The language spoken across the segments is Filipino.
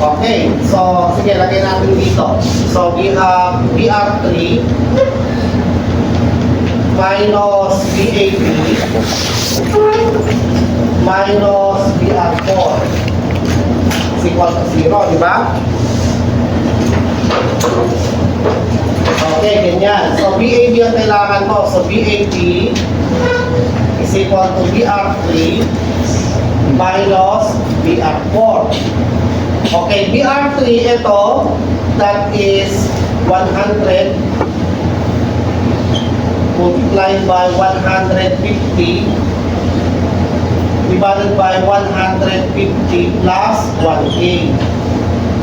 Okay, so sige, lagay natin dito. So we have BR3 minus BAB minus BR4 is equal to 0, di ba? Okay, ganyan. So BAB ang kailangan mo. So BAB is equal to BR3 minus BR4. Okay, BR3 ito, that is 100 multiplied by 150 divided by 150 plus 1K.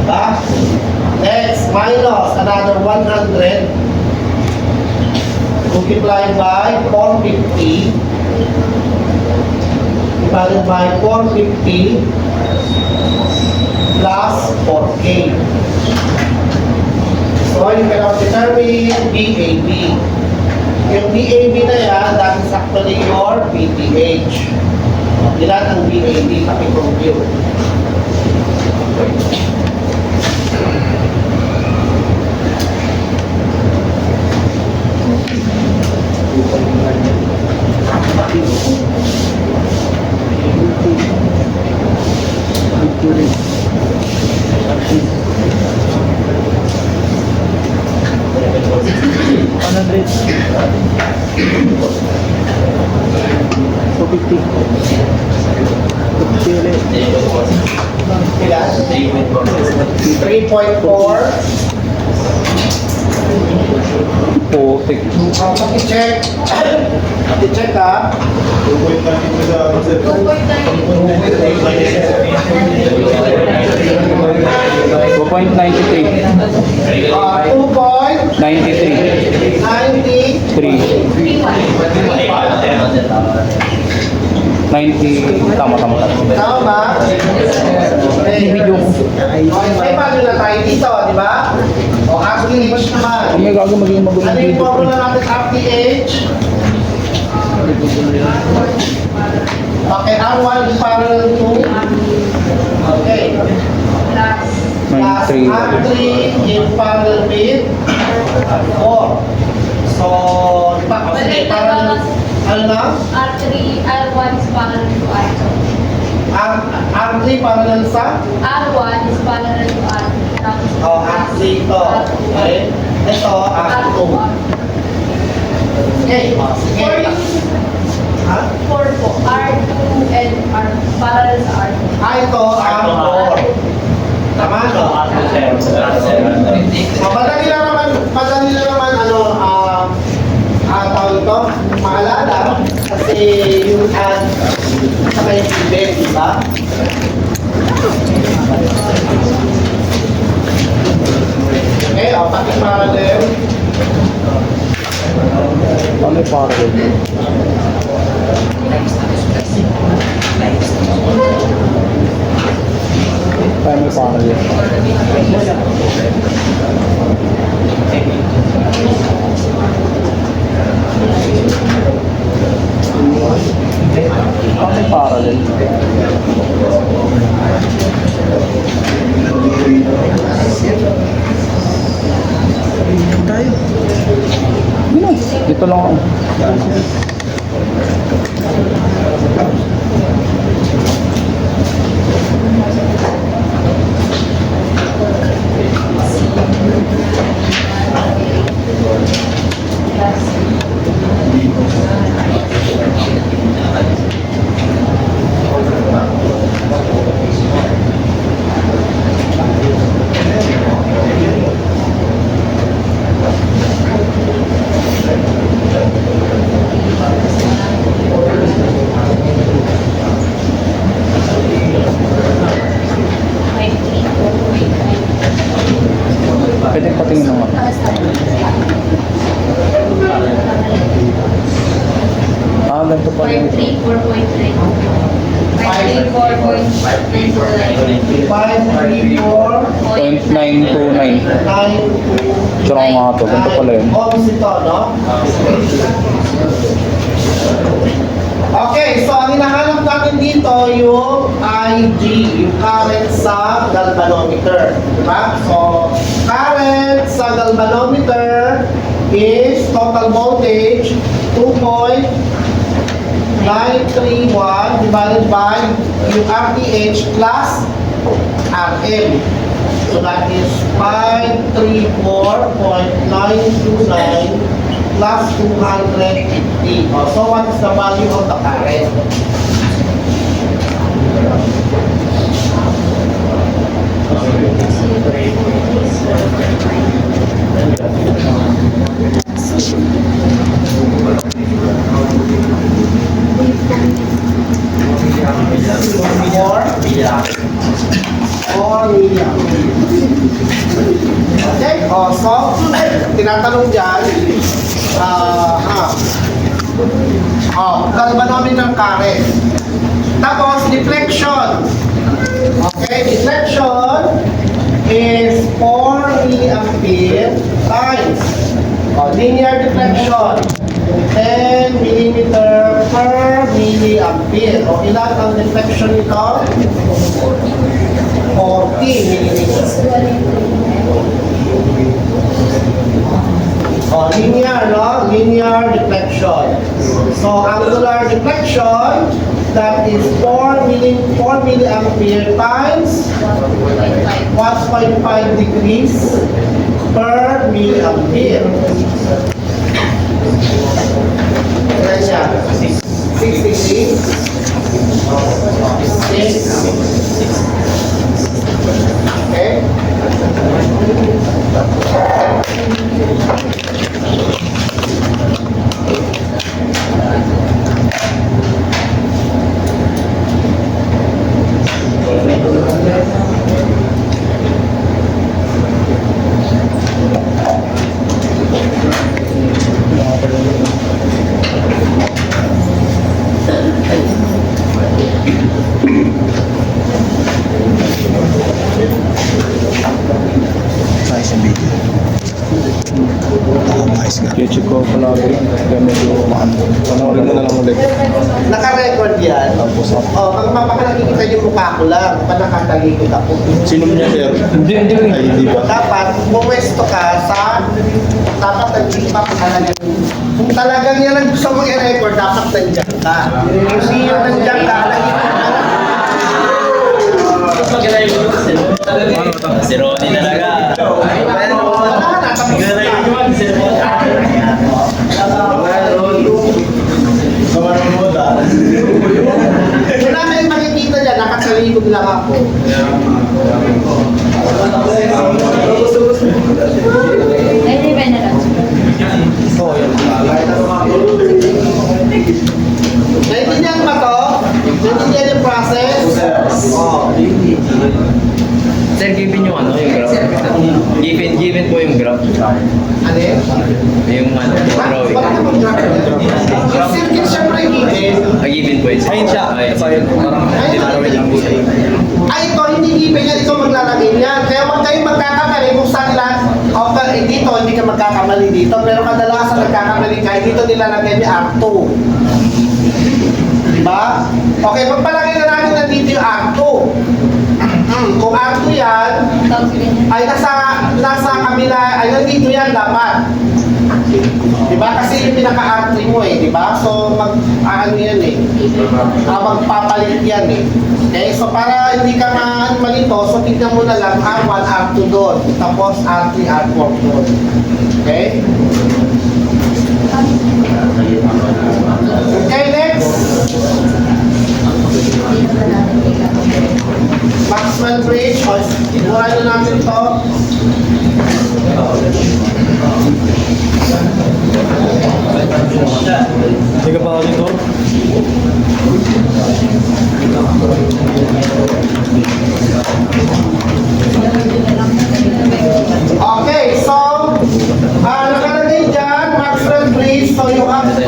Diba? Next, minus another 100 multiplied by 450 divided by 450 plus 4K. So, you can now determine BAB. Yung BAB na yan, that is actually your PTH. Ilan ang BAB paki-compute? Ilan? 3.4. Putik. Paki-check. Paki-check ha. 2.93. 2.93. 90. Tama. Tama ba? Okay. May paano na tayo dito, di ba? O RTH naman. May gagawin maging magulang Ano yung dito. formula natin RTH? Okay, R1 is parallel to? Okay. Plus 93. R3 in parallel with 4. So, di ba? Sige, parallel. Ano na? R3, R1 is parallel to R2. R3 parallel sa? R1 is parallel to R2. Tapos Oh, R3 ito. Okay. Ito, R2. Okay. Sige. Ha? 4 po. R2 and R parallel sa R2. Ito, R4. Tama, no? Madali lang naman, tawag ito, maalala. Kasi yung add sa may event, di ba? Okay, pati parallel. Ano yung parallel? Tayo may parallel. Ano yung parallel? Dito lang ako. Pwede patingin naman. Ganito pa rin. 0.3, 4.3. 5.3, 4.9. 534 0.929. 9 Tsaka nga ito. Ganito pala yun. Opposite to, no? Okay, so ang hinahanap natin dito yung IG, yung current sa galvanometer. Diba? So, current sa galvanometer is total voltage 2.931 divided by yung RTH plus RM. So that is 534.929 plus 250. So what is the value of the current? Four million. Okay, so tinatanong dyan, galvanometer current. Tapos, deflection. Okay, deflection is 4 milliampere times linear deflection 10 millimeter per milliampere. O ilan ang deflection nito? 40 millimeter. Oh, linear, no? Linear deflection. So, angular deflection, that is 4 milliampere times 1.5 degrees per milliampere. Ilan siya? 6 degrees. 6. Okay? Nice and big. Nice nga. YouTube ko palagi. Kaya medyo panoorin mo na lang ulit. Naka-record yan. Oh, pag mapakakikita yung mukha ko lang, pa nakatalikod ako. Sino niya, sir? Hindi. Ay, hindi ba? Dapat, pumwesto ka sa dapat nag-ipa ka talaga. Kung talagang yan ang gusto mong i-record, dapat nandiyan ka. Kung sino nandiyan ka, Si Ronnie talaga. wala kayong makikita dyan, nakatalikod lang ako. Naintindihan ba to? Naintindihan yung process? Oo. Sir, given yung ano, yung graph. Given po yung graph. Ano yun? Yung ano, drawing. Bakit ka mag-graph yan? Yung circuit syempre given. Given po yun. Ayun siya. Ayun. Parang dinawin lang po siya. Ay, ito, hindi given yan. Ito maglalagay niyan. Kaya huwag kayong magkakamali kung saan lang. Okay, dito, hindi ka magkakamali dito. Pero kadalasan nagkakamali ka, dito nilalagay ni R2. Diba? Okay, pagpalagay na natin nandito yung R2. Kung R2 yan, ay nasa kabila, ay nandito yan dapat. Diba? Kasi yung pinaka-R3 mo eh, diba? So, ano yan eh. Magpapalit yan eh. Okay, so para hindi ka malito, so tignan mo na lang R1, R2 doon. Tapos R3, R4 doon. Okay? Okay, next. Maxwell Bridge. O, iburan na natin ito. Hindi ka pa ako dito? Okay, so, nakalagay dyan, Maxwell Bridge. So, you have to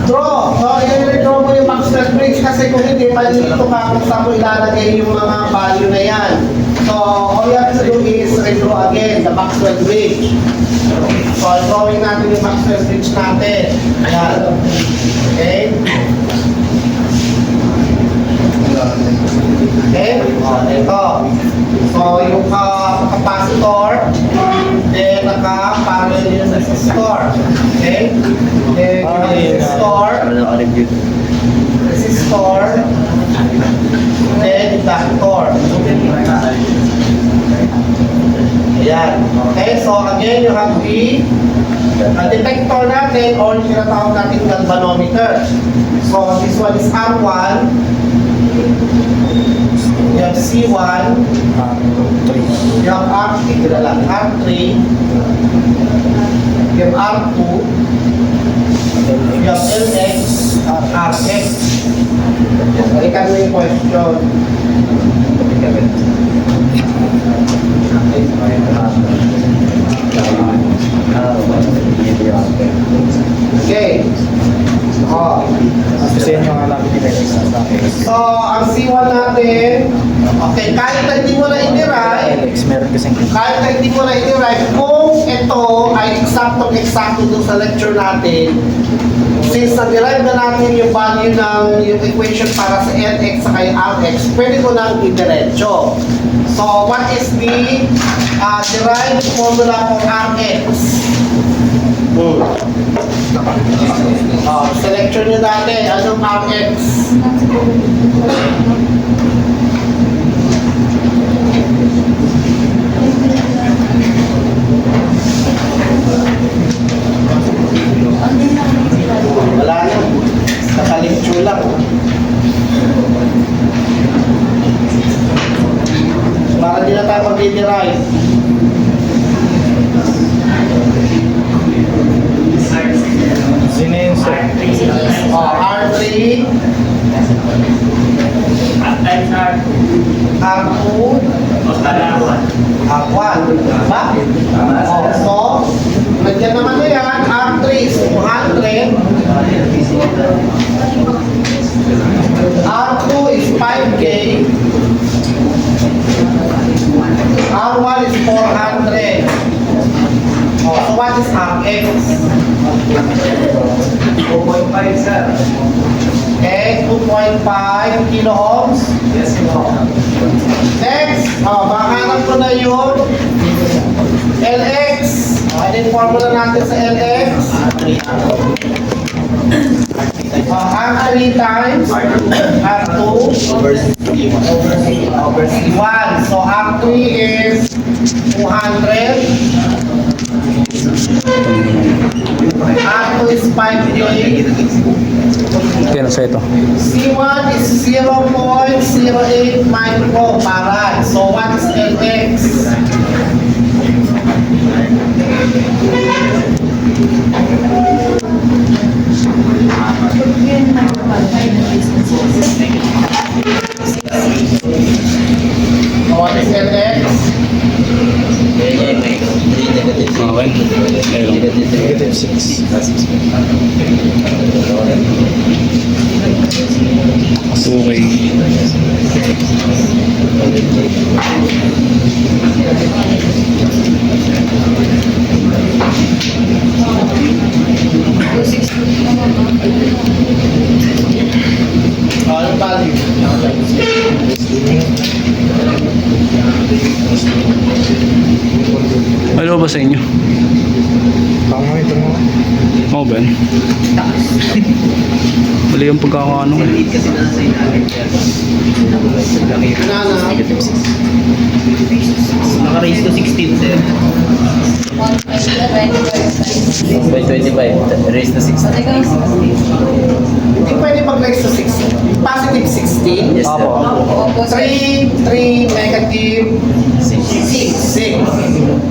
draw. So, i-draw mo yung Maxwell Bridge kasi kung hindi, malilito ka kung saan mo ilalagay yung mga value na yan. So, all you have to do is redraw again the Maxwell Bridge. So, drawing natin yung Maxwell Bridge natin. Ayan. Okay? Okay? Ito. So, yung capacitor, then naka-parallel yung resistor. Okay? Then, yung resistor, then inductor. Ayan. Okay, so again, you have the detector natin or yung tinatawag natin galvanometer. So, this one is R1. You have C1. You have R3. R3. You have R2. You have LX. RX. Balikan mo yung question. Okay. Oh. Kasi yun yung alam ko So, ang C1 natin, okay, kahit na hindi mo na i-derive, meron kasing kahit na hindi mo na i-derive, kung ito ay eksakto dun sa lecture natin, since na-derive na natin yung value ng yung equation para sa NX sa kay RX, pwede ko nang i-diretso. So, what is the derived formula for RX? Sa lecture nyo dati, anong RX? Wala na. Nakalecture lang. Para di na tayo mag-derive. sinenso. R3. R2. R1. Diba? So, nandiyan naman na yan. R3 is 200. R2 is 5K. R1 is 400. Oh, so what is RX? 2.5, sir. Okay, 2.5 kilo ohms. Yes, po. Next, makahanap ko na yung LX. Ano yung formula natin sa LX? R3 times R2 over C1. So R3 is 200. R2 is 5K. Kaya sa ito. C1 is 0.08 microfarad. So what is LX? What is LX? Okay. Negative 6. Okay. Ano value? Ano ba sa inyo? Tama ito mo. Oo, Ben. Mali yung pagkakaano. Nana. Naka-raise to 16, sir. 1.25. By 25, raise to 16. Hindi pwede mag-raise to 16. Positive 16. Yes, sir. Opo, sir. 3 negative 6.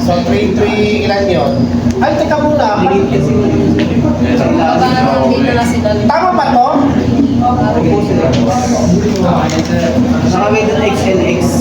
So 3, ilan yun? Ay, teka muna. Baba naman dito na sila. Tama ba to? Nakawin na XLX.